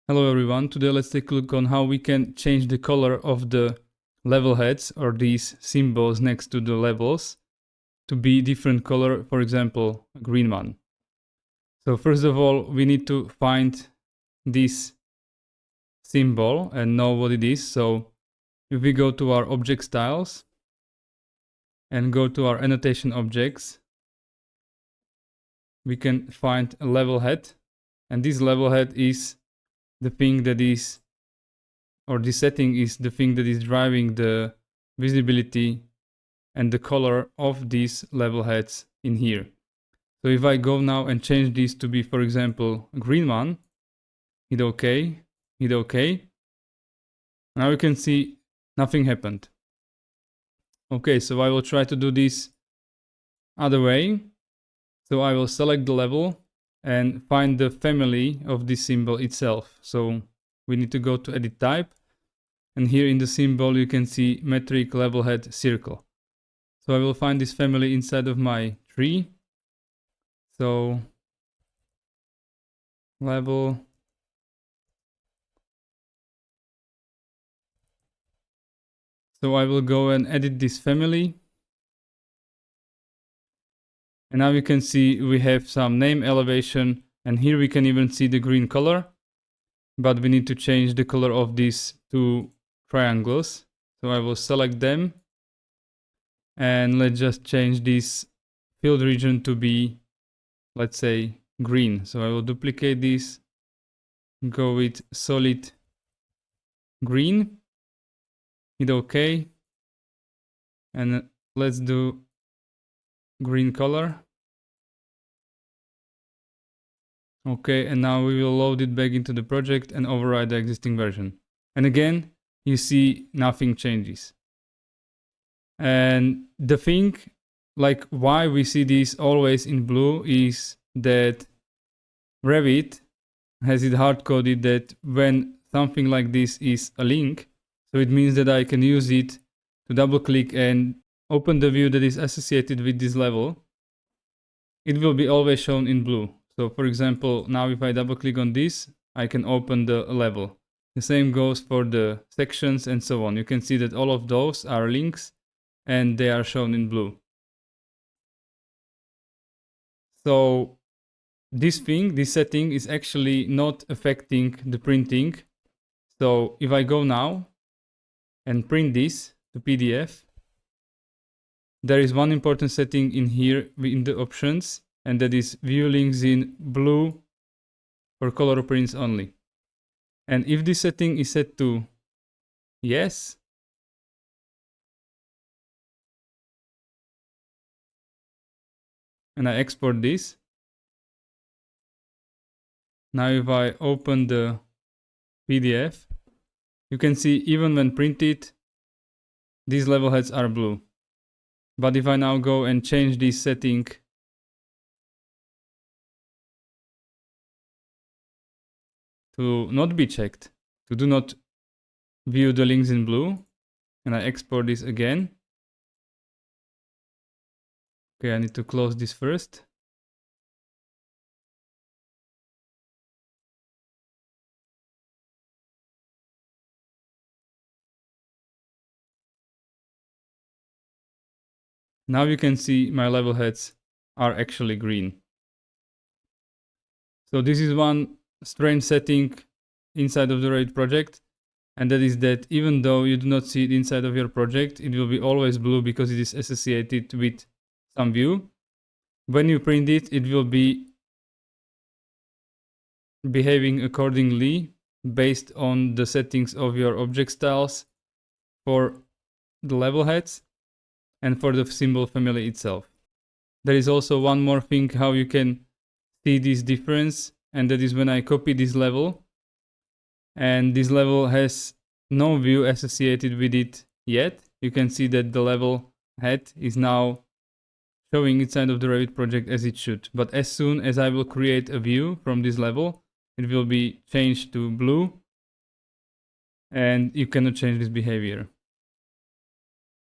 Hello everyone, today let's take a look on how we can change the color of the level heads or these symbols next to the levels to be different color, for example, a green one. So first of all, we need to find this symbol and know what it is. So if we go to our object styles and go to our annotation objects, we can find a level head, and this level head is the thing that is, or this setting is the thing that is driving the visibility and the color of these level heads in here. So if I go now and change this to be, for example, a green one, hit OK, hit OK. Now you can see nothing happened. Okay, so I will try to do this other way. So I will select the level and find the family of this symbol itself. So we need to go to edit type, and here in the symbol you can see metric level head circle. So I will find this family inside of my tree. So level, so I will go and edit this family. And now you can see we have some name elevation, and here we can even see the green color, but we need to change the color of these two triangles. So I will select them, and let's just change this field region to be, let's say, green. So I will duplicate this, go with solid green, hit OK, and let's do green color. Okay, and now we will load it back into the project and override the existing version. And again, you see nothing changes. And the thing, like why we see this always in blue, is that Revit has it hard-coded that when something like this is a link, so it means that I can use it to double-click and open the view that is associated with this level. It will be always shown in blue. So for example, now if I double-click on this, I can open the level. The same goes for the sections and so on. You can see that all of those are links and they are shown in blue. So this setting is actually not affecting the printing. So if I go now and print this to PDF, there is one important setting in here in the options, and that is view links in blue for color prints only. And if this setting is set to yes, and I export this, now if I open the PDF, you can see even when printed, these level heads are blue. But if I now go and change this setting to not be checked, to do not view the links in blue, and I export this again. Okay, I need to close this first. Now you can see my level heads are actually green. So this is one strange setting inside of the Revit project, and that is that even though you do not see it inside of your project, it will be always blue because it is associated with some view. When you print it, it will be behaving accordingly based on the settings of your object styles for the level heads and for the symbol family itself. There is also one more thing how you can see this difference, and that is when I copy this level, and this level has no view associated with it yet. You can see that the level head is now showing inside of the Revit project as it should. But as soon as I will create a view from this level, it will be changed to blue, and you cannot change this behavior.